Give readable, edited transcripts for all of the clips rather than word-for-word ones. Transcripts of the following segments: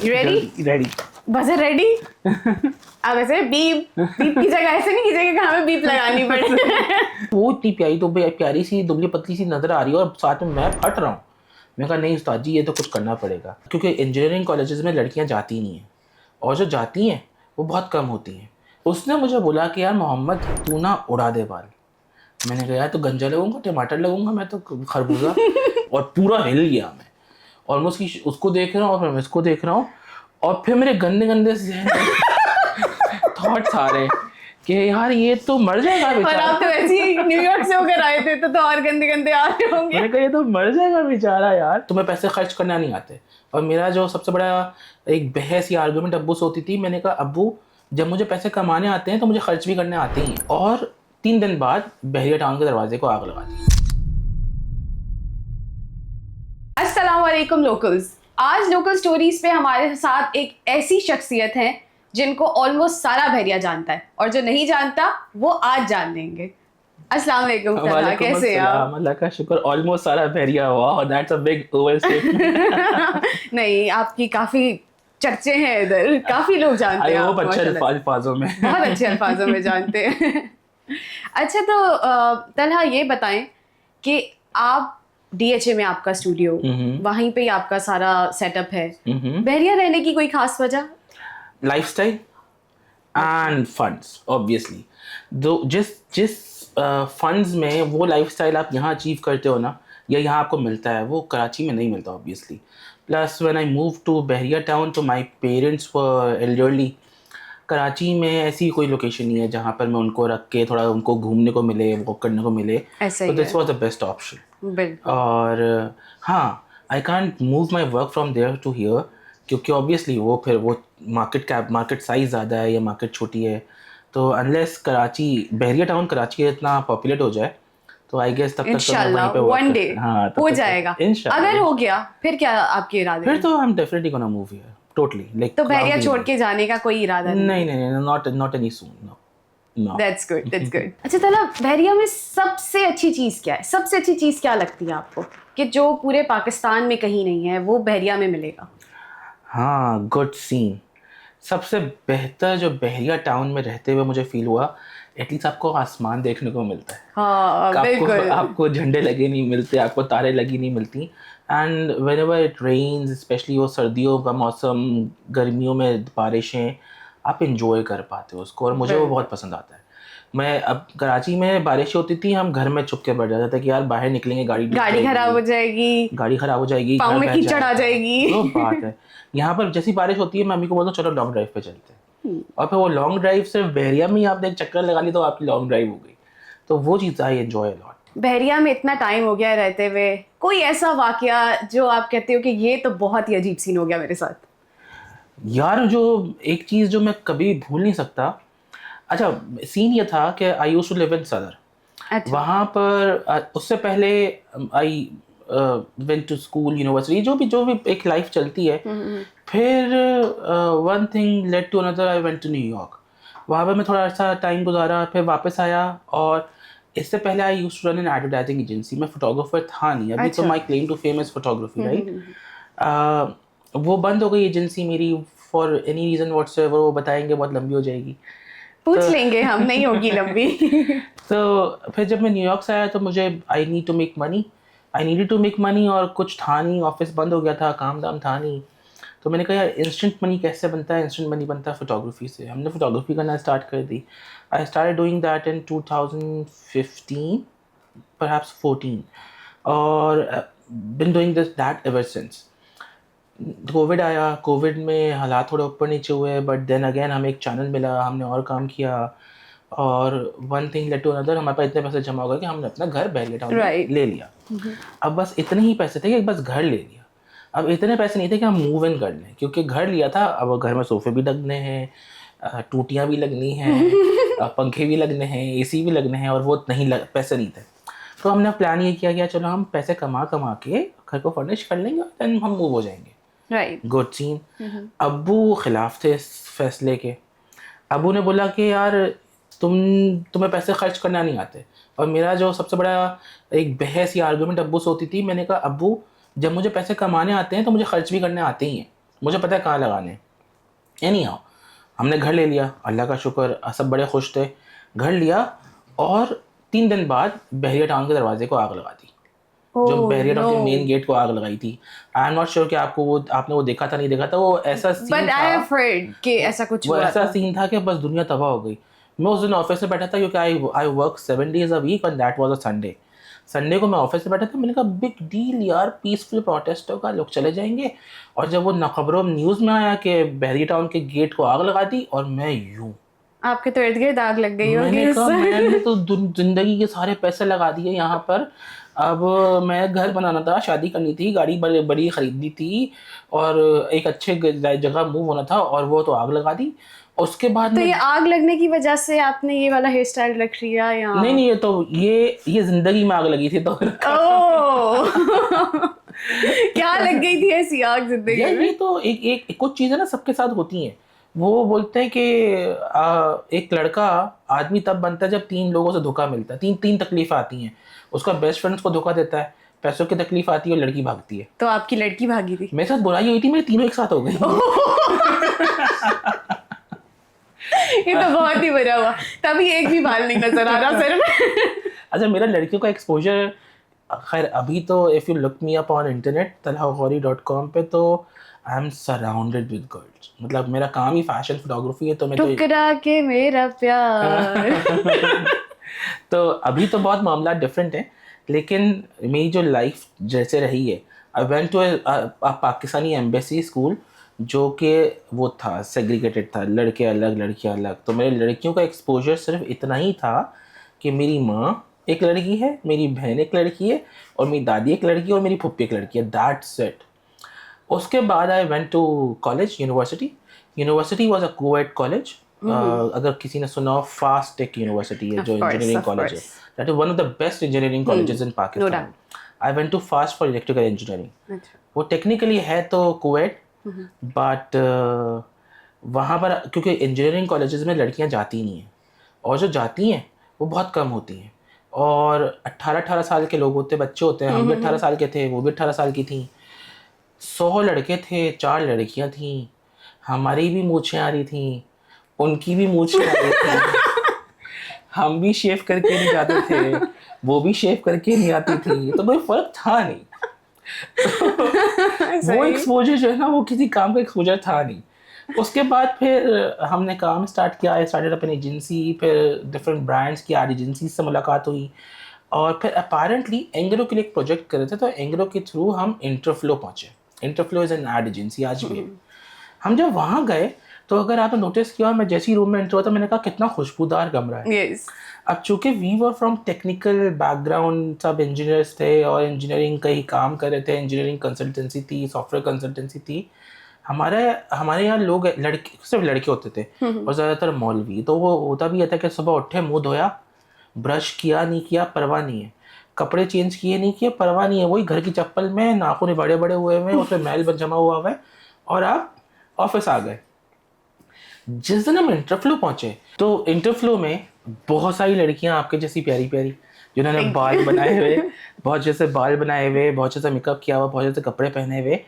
Ready? Ready. Buzzer ready? अब ऐसे beep beep की जगह ऐसे नहीं की जगह हमें बीप लगानी पड़े। वो इतनी प्यारी तो प्यारी सी दुबली पतली सी नजर आ रही है और साथ में मैं फट रहा हूँ। मैं कहा नहीं उस्ताद जी ये तो कुछ करना पड़ेगा, क्योंकि इंजीनियरिंग कॉलेजेस में लड़कियाँ जाती नहीं हैं और जो जाती हैं वो बहुत कम होती हैं। उसने मुझे बोला कि यार मोहम्मद तू ना उड़ा दे बाल। मैंने कहा यार तो गंजा लगूंगा, टमाटर लगूंगा मैं तो, खरबूजा। और पूरा हिल गया मैं, ऑलमोस्ट उसको देख रहा हूँ और फिर मैं इसको देख रहा हूँ और फिर मेरे गंदे गंदे से थॉट्स आ रहे कि यार ये तो मर जाएगा और बेचारा। आप तो वैसे ही न्यूयॉर्क से होकर आए थे तो और गंदे गंदे आ रहे होंगे। मैंने कहा ये तो मर जाएगा बेचारा यार, तुम्हें पैसे खर्च करना नहीं आते। और मेरा जो सबसे बड़ा एक बहस या आर्गुमेंट अब्बू से होती थी, मैंने कहा अब्बू जब मुझे पैसे कमाने आते हैं तो मुझे खर्च भी करने आते ही हैं। और 3 दिन बाद बहरिया टाउन के दरवाजे को आग लगा दी। अस्सलाम वालेकुम लोकल्स। आज लोकल स्टोरीज पे हमारे साथ एक ऐसी शख्सियत है जिनको ऑलमोस्ट सारा बहरिया जानता है और जो नहीं जानता वो आज जान लेंगे। अस्सलाम वालेकुम तलहा, कैसे हैं आप? अल्लाह का शुक्र, ऑलमोस्ट सारा बहरिया। वाह that's a big over statement. नहीं, आपकी काफी चर्चे हैं इधर, काफी लोग जानते हैं आपको, अच्छे माशाल्लाह। अल्फाजों में बहुत अच्छे अल्फाजों में जानते हैं। अच्छा तो तलहा ये बताएं कि आप डीएचए में आपका स्टूडियो, वहीं पे ही आपका सारा सेटअप है, बहरिया रहने की कोई खास वजह? Lifestyle end funds obviously. दो जिस जिस फंड्स में वो लाइफस्टाइल आप यहाँ अचीव करते हो ना, या यहाँ आपको मिलता है, वो कराची में नहीं मिलता obviously. Plus when I move to Bahria Town तो my parents were elderly. Karachi में ऐसी कोई लोकेशन नहीं है जहाँ पर मैं उनको रख के थोड़ा उनको घूमने को मिले, वॉक करने को मिले, तो this was the best option. और हाँ, I can't move my work from there to here, क्योंकि ऑब्वियसली वो फिर वो मार्केट साइज़ ज़्यादा है या मार्केट छोटी है। तो अनलेस कराची बहरिया टाउन कराची इतना पॉपुलेट हो जाए तो आई गेस तब तक इंशाल्लाह वन डे हो जाएगा। अगर हो गया फिर क्या आपके इरादे? फिर तो I am definitely gonna move here totally. Like तो बहरिया छोड़ के जाने का कोई इरादा नहीं? नहीं, not any soon, no. That's good, that's good. अच्छा तला, बहरिया में सबसे अच्छी चीज़ क्या है? सबसे अच्छी चीज़ क्या लगती है आपको कि जो पूरे पाकिस्तान में कहीं नहीं है वो बहरिया में मिलेगा? हाँ, गुड सीन। सबसे बेहतर जो बहरिया टाउन में रहते हुए मुझे फील हुआ, एटलीस्ट आपको आसमान देखने को मिलता है। हाँ बिल्कुल। आपको झंडे लगे नहीं मिलते, आपको तारे लगी नहीं मिलती। And whenever it rains, specially वो सर्दियों का मौसम, गर्मियों में बारिशें, आप इंजॉय कर पाते हो उसको, और मुझे वो बहुत पसंद आता है। मैं अब कराची में बारिश होती थी, हम घर में छुप के बैठ जाते थे कि यार बाहर निकलेंगे गाड़ी खराब हो जाएगी, पाँव में कीचड़ आ जाएगी। वो बात है। यहाँ पर जैसी बारिश होती है मैं मम्मी को बोलता हूँ चलो लॉन्ग ड्राइव पे चलते हैं, और फिर वो लॉन्ग ड्राइव सिर्फ बहरिया में ही आपने एक चक्कर लगा ली तो आपकी लॉन्ग ड्राइव हो गई। तो वो चीज़ आई एंजॉय लॉट। बहरिया में इतना टाइम हो गया रहते हुए, कोई ऐसा वाकया जो आप कहते हो कि ये तो बहुत ही अजीब सीन हो गया मेरे साथ? यार जो एक चीज़ जो मैं कभी भूल नहीं सकता, अच्छा सीन ये था कि I used to live in Saddar. अच्छा। वहाँ पर उससे पहले I went to school, university, जो भी एक लाइफ चलती है। फिर one thing led to another, I went to New York. वहाँ पर मैं थोड़ा सा टाइम गुजारा, फिर वापस आया। और इससे पहले I used to run an advertising agency. मैं फोटोग्राफर था नहीं अभी। अच्छा। तो my claim to fame is photography, right. वो बंद हो गई एजेंसी मेरी फॉर एनी रीज़न व्हाट्सएवर, वो बताएंगे बहुत लंबी हो जाएगी, पूछ लेंगे हम, नहीं होगी लंबी। तो फिर जब मैं न्यूयॉर्क से आया तो मुझे I needed to make money, और कुछ था नहीं, ऑफिस बंद हो गया था, काम दाम था नहीं। तो मैंने कहा यार इंस्टेंट मनी कैसे बनता है? इंस्टेंट मनी बनता है फोटोग्राफी से। हमने फोटोग्राफी करना स्टार्ट कर दी। I started doing that in 2015 perhaps 14, और been doing that ever since. Covid आया, कोविड में हालात थोड़े ऊपर नीचे हुए, बट देन अगेन हमें एक चैनल मिला, हमने और काम किया, और one thing led to another. हमारे पास इतने पैसे जमा हो गए कि हमने अपना घर बहरिया टाउन में ले लिया। अब बस इतने ही पैसे थे कि बस घर ले लिया। अब इतने पैसे नहीं थे कि हम मूव इन कर लें, क्योंकि घर लिया था। अब घर में सोफे भी लगने हैं, टूटियाँ भी लगनी हैं, पंखे भी लगने हैं, एसी भी लगने हैं, और वो पैसे नहीं थे। तो हमने प्लान ये किया कि चलो हम पैसे कमा के घर को फर्निश कर लेंगे और देन हम मूव हो जाएंगे। Right, good scene. अब्बू खिलाफ थे इस फैसले के। अब्बू ने बोला कि यार तुम्हें पैसे खर्च करना नहीं आते। और मेरा जो सबसे बड़ा एक बहस या आर्गुमेंट अब्बू से होती थी, मैंने कहा अब्बू जब मुझे पैसे कमाने आते हैं तो मुझे खर्च भी करने आते ही हैं। मुझे पता है कहाँ लगाने। एनी हाउ हमने घर ले लिया, अल्लाह का शुक्र, सब बड़े खुश थे। घर लिया और 3 दिन बाद बहरिया टाउन के दरवाजे को आग लगा दी। जो बहरिया टाउन के मेन गेट को आग लगाई थी। आई एम नॉट श्योर कि आपने वो देखा था नहीं देखा था। वो ऐसा scene but I have heard कि ऐसा कुछ हुआ था। ऐसा सीन था कि बस दुनिया तबाह हो गई। मैं उस दिन ऑफिस में बैठा था क्योंकि I work 7 days a week and that was a Sunday। Sunday को मैं ऑफिस में बैठा था, मैंने कहा बिग डील यार, पीसफुल प्रोटेस्ट होगा, लोग चले जाएंगे। और जब वो खबरों न्यूज़ में आया कि बहरिया टाउन के गेट को आग लगा दी, और मैं यूं, आपके तो इर्द गिर्द आग लग गई होगी। मैंने कहा मैंने तो जिंदगी के सारे पैसे लगा दिए यहाँ पर। अब मैं घर बनाना था, शादी करनी थी, गाड़ी बड़ी बड़ी खरीदनी थी और एक अच्छे जगह मूव होना था, और वो तो आग लगा दी। उसके बाद तो ये आग लगने की वजह से आपने ये वाला हेयर स्टाइल रख लिया या? नहीं, ये तो ये जिंदगी में आग लगी थी तो ओह क्या लग गई थी ऐसी आग जिंदगी में? ये तो एक कुछ चीजें ना सबके साथ होती हैं। वो बोलते हैं कि एक लड़का आदमी तब बनता है जब 3 लोगों से धोखा मिलता है। तीन तकलीफ आती हैं। उसका बेस्ट फ्रेंड उसको धोखा देता है, पैसों की तकलीफ आती है और लड़की भागती है। तो आपकी लड़की भागी थी? मेरे साथ बुराई हुई थी, मेरे तीनों एक साथ हो गई। ये तो बहुत ही बुरा हुआ, तभी एक भी बाल नहीं नजर आ रहा सिर्फ। अच्छा, मेरा लड़कियों का एक्सपोजर, खैर अभी तो if you look me up on internet talhaghauri.com पे, तो I am surrounded with girls. मतलब मेरा काम ही फैशन फोटोग्राफी है, तो मैं टुकड़ा के मेरा प्यार। तो अभी तो बहुत मामला डिफरेंट है, लेकिन मेरी जो लाइफ जैसे रही है, I went to Pakistani embassy school, जो कि वो था सेग्रीगेटेड था, लड़के अलग लड़कियां अलग। तो मेरे लड़कियों का एक्सपोजर सिर्फ इतना ही था कि मेरी माँ एक लड़की है, मेरी बहन एक लड़की है, और मेरी दादी एक लड़की है, और मेरी फुप्पी एक लड़की है। That's it. उसके बाद I went to college, university was a coed college. अगर किसी ने सुना हो, फास्ट टेक यूनिवर्सिटी है, जो इंजीनियरिंग कॉलेज है, that is one of the best engineering colleges in Pakistan. I went to FAST for electrical engineering. वो टेक्निकली है तो कोएड, बट वहाँ पर क्योंकि इंजीनियरिंग कॉलेजेस में लड़कियाँ जाती नहीं हैं, और जो जाती हैं वो बहुत कम होती हैं, और 18 साल के लोग होते, बच्चे होते हैं। हम भी 18 साल के थे, वो भी 18 साल की थी। 100 लड़के थे, 4 लड़कियां थीं। हमारी भी मूछें आ रही थीं, उनकी भी मूछें आ रही थी। हम भी शेव करके नहीं जाते थे, वो भी शेव करके नहीं आती थी, तो कोई फर्क था नहीं। वो एक्सपोजर जो है ना, वो किसी काम का एक्सपोजर था नहीं। उसके बाद फिर हमने काम स्टार्ट किया, आई स्टार्टेड अपन एजेंसी, फिर डिफरेंट ब्रांड्स की आर एजेंसी से मुलाकात हुई, और फिर अपेरेंटली एंग्रो के लिए एक प्रोजेक्ट कर रहे थे, तो एंग्रो के थ्रू हम इंटरफ्लो पहुँचे। इंटरफ्लो इज एन एड एजेंसी आज भी। हम जब वहाँ गए, तो अगर आपने नोटिस किया, मैं जैसे ही रूम में एंटर हुआ था, मैंने कहा कितना खुशबूदार कमरा है। yes. अब चूँकि we were from technical background, सब इंजीनियर्स थे और इंजीनियरिंग का ही काम कर रहे थे। इंजीनियरिंग कंसल्टेंसी थी, सॉफ्टवेयर कंसल्टेंसी थी। हमारे यहाँ लोग लड़के, सिर्फ लड़के होते थे, और ज़्यादातर मौलवी। तो वो होता भी था कि सुबह उठे, मुँह धोया, ब्रश किया नहीं किया परवाह नहीं है, कपड़े चेंज किए नहीं किए परवाह नहीं है, वही घर की चप्पल में, नाखून बड़े बड़े हुए हैं, उसमें मैल जमा हुआ हुआ है, और आप ऑफिस आ गए। जिस दिन हम इंटरफ्लो पहुंचे, तो इंटरफ्लो में बहुत सारी लड़कियां आपके जैसी प्यारी प्यारी, जिन्होंने बाल बनाए हुए, बहुत जैसे बाल बनाए हुए, बहुत जैसे मेकअप किया हुआ, बहुत जैसे कपड़े पहने हुए,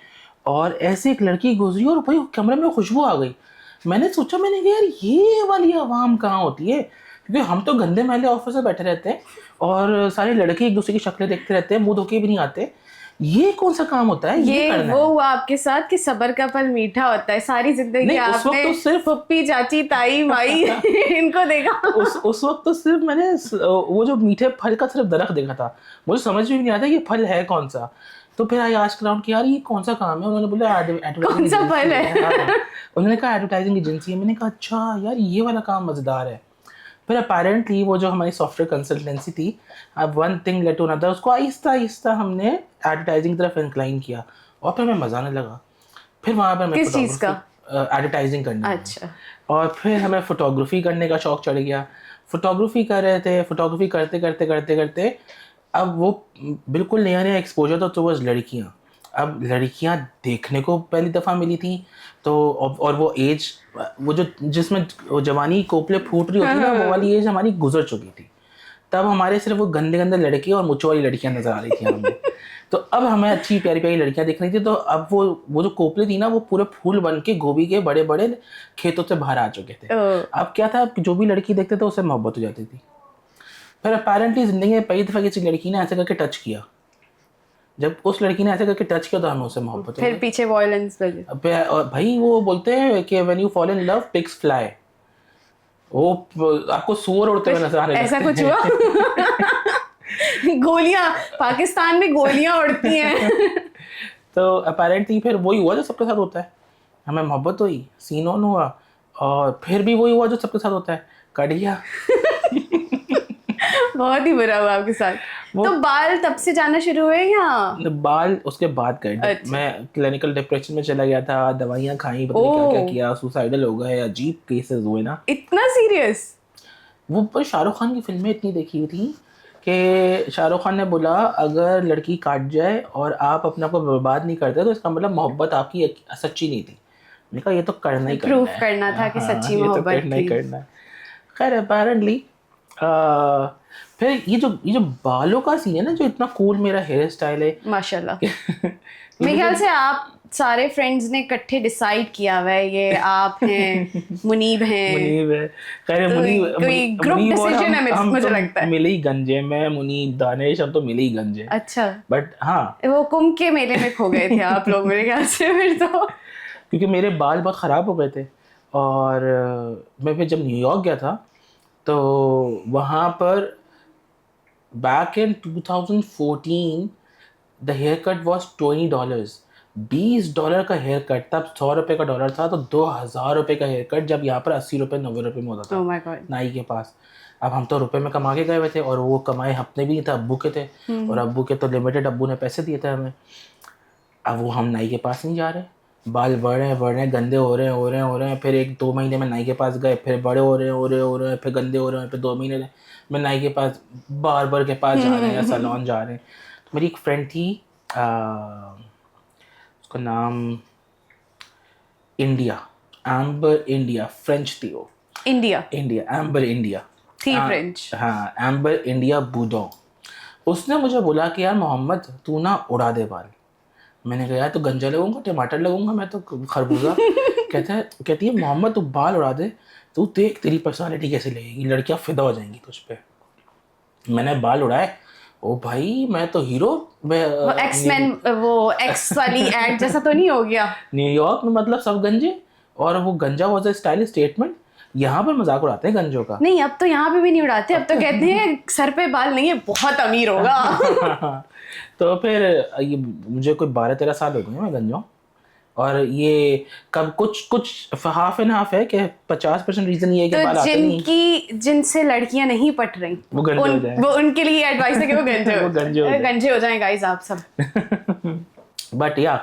और ऐसे एक लड़की गुजरी और भाई कमरे में खुशबू आ गई। मैंने सोचा, मैंने कहा यार ये वाली आवाम कहाँ होती है, क्योंकि हम तो गंदे मैले ऑफिस में बैठे रहते हैं और सारे लड़के एक दूसरे की शक्लें देखते रहते हैं, मुंह धोके भी नहीं आते। ये कौन सा काम होता है? ये वो हुआ आपके साथ कि सब्र का फल मीठा होता है। सारी जिंदगी आपने तो सिर्फ पप्पी, चाची, ताई, माई इनको देखा। उस वक्त तो सिर्फ मैंने वो जो मीठे फल का सिर्फ दरख्त देखा था, मुझे समझ में भी नहीं आता ये फल है कौन सा। तो फिर आई आस्क्ड अराउंड कि यार ये कौन सा काम है। उन्होंने बोला कौन सा फल है। उन्होंने कहा एडवर्टाइजिंग एजेंसी है। मैंने कहा अच्छा यार ये वाला काम मजेदार है। फिर अपेरेंटली वो जो हमारी सॉफ्टवेयर कंसल्टेंसी थी, अब one thing led to another, उसको आहिस्ता आहिस्ता हमने एडवर्टाइजिंग तरफ इंक्लाइन किया, और फिर हमें मजा आने लगा। फिर वहाँ पर किस चीज़ का? एडवर्टाइजिंग करने। अच्छा। और फिर हमें फोटोग्राफी करने का शौक चढ़ गया। फोटोग्राफी कर रहे थे, फोटोग्राफी करते करते करते करते अब वो बिल्कुल नया नया एक्सपोजर था टुवर्ड्स लड़कियाँ। अब लड़कियाँ देखने को पहली दफ़ा मिली थी, तो और वो एज, वो जो जिसमें जवानी कोपले फूट रही होती ना, वो वाली एज हमारी गुजर चुकी थी। तब हमारे सिर्फ वो गंदे गंदे लड़के और मुँह वाली लड़कियां नजर आ रही थी हमें। तो अब हमें अच्छी प्यारी प्यारी लड़कियां दिख रही थी, तो अब वो जो कोपले थी ना, वो पूरे फूल बन के गोभी के बड़े बड़े खेतों से बाहर आ चुके थे। अब क्या था, जो भी लड़की देखते थे उससे मोहब्बत हो जाती थी। फिर अपेरेंटली जिंदगी में पहली दफा किसी लड़की ने ऐसे करके टच किया, जब उस लड़की ने ऐसे करके टच किया तो हमें उससे मोहब्बत हो फिर गई। पीछे वॉयलेंस बजे। और भाई वो बोलते हैं कि when you fall in love pigs fly, वो आपको सूअर उड़ते हुए नजर आने ऐसा लगते कुछ हैं। हुआ? गोलियां, पाकिस्तान में गोलियां उड़ती हैं। तो अपेरेंटली फिर वही हुआ जो सबके साथ होता है, हमें मोहब्बत हुई, सीन ऑन हुआ, और फिर भी वही हुआ जो सबके साथ होता है, कट गया। बहुत ही बुरा हुआ आपके साथ। तो बाल तब से जाना शुरू हुए या? बाल उसके बाद कट गए। अच्छा। मैं क्लिनिकल डिप्रेशन में चला गया था, दवाइयाँ खाई, पता नहीं क्या क्या किया, सुसाइडल हो गए, अजीब केसेस हुए ना। इतना सीरियस? वो पर शाहरुख खान की फिल्में इतनी देखी हुई थी कि शाहरुख खान ने बोला अगर लड़की काट जाए और आप अपने आप को बर्बाद नहीं करते तो इसका मतलब मोहब्बत आपकी सच्ची नहीं थी। मैंने कहा ये तो करना ही करना प्रूफ है, करना था कि सच्ची ये तो मोहब्बत करना ही थी। करना है। खैर अपेरेंटली फिर ये जो बालों का सीन है ना, जो इतना कूल मेरा हेयर स्टाइल है माशाल्लाह। मेरे ख्याल से आप सारे फ्रेंड्स ने इकट्ठे डिसाइड किया हुआ है, ये आप हैं, मुनीब हैं। मुनीब है। खैर तो मुनीब कोई group मुनीब और decision है, हम मुझे तो लगता है। मिले ही गंजे, मैं मुनीब दानिश हम तो मिले ही गंजे। अच्छा, बट हाँ, वो कुंभ के मेले में खो गए थे आप लोग मेरे ख्याल से फिर तो। क्योंकि मेरे बाल बहुत ख़राब हो गए थे, और मैं फिर जब न्यूयॉर्क गया था तो वहाँ पर back in 2014 the haircut was $20। $20 का हेयर कट, तब $100 का डॉलर था, तो $2000 का हेयर कट, जब यहाँ पर 80 रुपये 90 रुपये में होता ओह था माय गॉड। नाई के पास। अब हम तो रुपए में कमा के गए हुए थे, और वो कमाए अपने भी नहीं थे, अब्बू के थे, और अब्बू के तो लिमिटेड, अब्बू ने पैसे दिए थे हमें। अब वो हम नाई के पास नहीं जा रहे, बाल बढ़ रहे हैं, गंदे हो रहे हैं, फिर 1-2 महीने में नाई के पास गए, फिर बड़े हो रहे हैं, फिर गंदे हो रहे हैं, फिर 2 महीने में नाई के पास, बार्बर के पास जा रहे हैं या सैलून जा रहे हैं। तो मेरी एक फ्रेंड थी, उसका नाम इंडिया, एम्बर इंडिया, फ्रेंच थी वो। इंडिया एम्बर इंडिया थी फ्रेंच। हाँ, एम्बर इंडिया बूडो। उसने मुझे बोला कि यार मोहम्मद तू ना उड़ा दे बाल। मैंने कहा यार तो गंजा लगूंगा, टमाटर लगूंगा, मैं तो खरबूजा। कहती है मोहम्मद तू बाल उड़ा दे, तू देख तेरी पर्सनालिटी कैसे लगेगी, लड़कियां फिदा हो जाएंगी तुझ पे। मैंने बाल उड़ाए, ओ भाई मैं तो हीरो। वो एक्समैन, वो एक्स वाली एड जैसा तो नहीं हो गया? न्यूयॉर्क में मतलब सब गंजे, और वो गंजा वॉज अ स्टाइलिश स्टेटमेंट। यहाँ पर मजाक उड़ाते हैं गंजों का। नहीं, अब तो यहाँ पे भी नहीं उड़ाते, अब तो कहते हैं सर पे बाल नहीं है, बहुत अमीर होगा। तो फिर ये मुझे कोई 12-13 साल हो गए मैं गंजा हूँ, और ये कब कुछ हाफ एंड हाफ है कि 50% रीजन ये है कि बाल तो आते नहीं, जिनसे लड़कियां नहीं पट रही वो गंजे हो जाए। वो उनके लिए एडवाइस है कि वो गंजे वो गंजे हो जाए। गंजे हो जाएं गाइस आप सब। बट या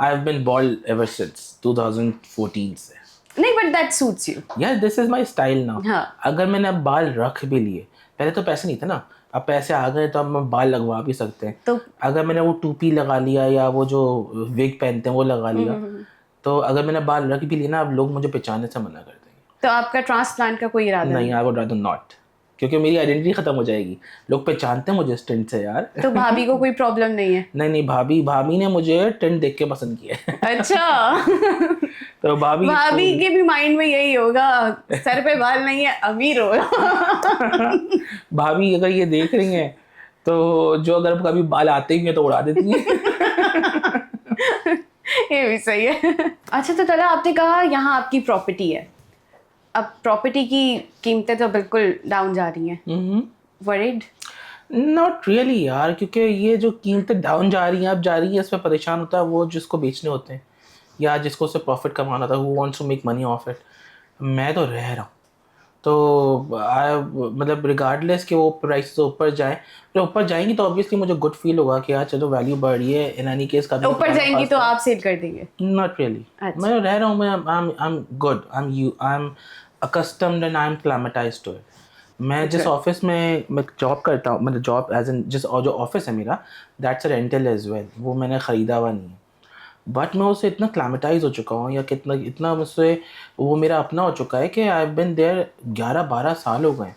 I have been bald ever since 2014 से। नहीं, बट दैट सूट्स यू। यार this is my style now. हाँ। अगर मैंने अब बाल रख भी लिए, पहले तो पैसे नहीं थे ना, अब पैसे आ गए तो अब हम बाल लगवा भी सकते हैं। तो अगर मैंने वो टोपी लगा लिया या वो जो विग पहनते हैं वो लगा लिया, तो अगर मैंने बाल रख भी लिए ना, अब लोग मुझे पहचानने से मना कर देंगे। तो आपका ट्रांसप्लांट का कोई इरादा नहीं, आई वुड रादर नॉट, क्योंकि मेरी आइडेंटिटी खत्म हो जाएगी, लोग पहचानते हैं मुझे इस टिंट से यार। तो भाभी को कोई प्रॉब्लम नहीं है? नहीं, भाभी ने मुझे टिंट देख के पसंद किया है। अच्छा। तो भाभी के भी माइंड में यही होगा, सर पे बाल नहीं है, अमीर होगा। भाभी अगर ये देख रही हैं तो जो अगर कभी बाल आते ही हैं तो उड़ा देती हैं। ये भी सही है। अच्छा, तो तला आपने कहा यहाँ आपकी प्रॉपर्टी है, अब प्रॉपर्टी की कीमतें तो बिल्कुल डाउन जा रही हैं, वरीड? नॉट रियली यार, क्योंकि ये जो कीमतें डाउन जा रही हैं, अब जा रही है, इस पर परेशान होता है वो जिसको बेचने होते हैं या जिसको उससे प्रॉफिट कमाना था, who wants to make money off it. मैं तो रह रहा हूँ, तो मतलब रिगार्डलेस कि वो प्राइस ऊपर जाए, तो ऊपर जाएंगी तो ऑब्वियसली मुझे गुड फील होगा कि यार चलो वैल्यू बढ़ रही है। इन एनी केस कभी ऊपर जाएंगी तो आप सेल कर देंगे? Not really. अच्छा। मैं रह रहा हूँ, मैं I am good, I am accustomed and I am acclimatised to it. मैं जिस ऑफिस में मैं जॉब करता हूँ, मतलब जॉब एज इन जिस और जो ऑफिस है मेरा, that's a rental as well, वो मैंने ख़रीदा हुआ नहीं है, बट मैं उससे इतना क्लाइमेटाइज हो चुका हूँ, या कितना इतना मुझसे वो मेरा अपना हो चुका है कि आई हैव बीन देयर 11-12 साल हो गए।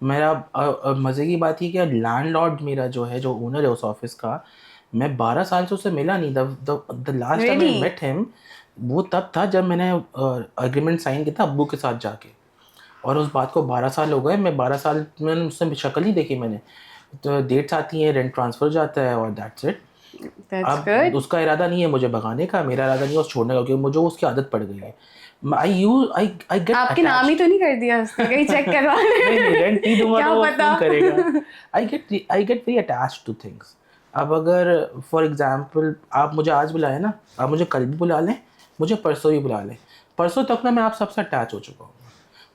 मेरा मज़े की बात ये कि लैंडलॉर्ड मेरा जो है, जो ओनर है उस ऑफिस का, मैं 12 साल से उससे मिला नहीं। The last time I Really? Met him वो तब था जब मैंने एग्रीमेंट साइन किया था अब्बू के साथ जाके, और उस बात को 12 साल हो गए। मैं 12 साल में उससे शक्ल ही देखी मैंने। तो डेट्स आती हैं, रेंट ट्रांसफ़र जाता है और दैट्स इट। That's अब good. उसका इरादा नहीं है मुझे भगाने का, मेरा इरादा नहीं है उसे छोड़ने का, क्योंकि मुझे उसकी आदत पड़ गई है। आई गेट आपके नाम ही तो नहीं कर दिया उसने, कहीं चेक करवा नहीं नहीं, रेंट नहीं दूंगा क्या तो वो पता? फोन करेगा। I get very attached two things. अब अगर फॉर एग्जांपल आप मुझे आज बुलाए ना, आप मुझे कल भी बुला लें, मुझे परसों ही बुला लें, परसों तक ना मैं आप सबसे अटैच हो चुका हूँ।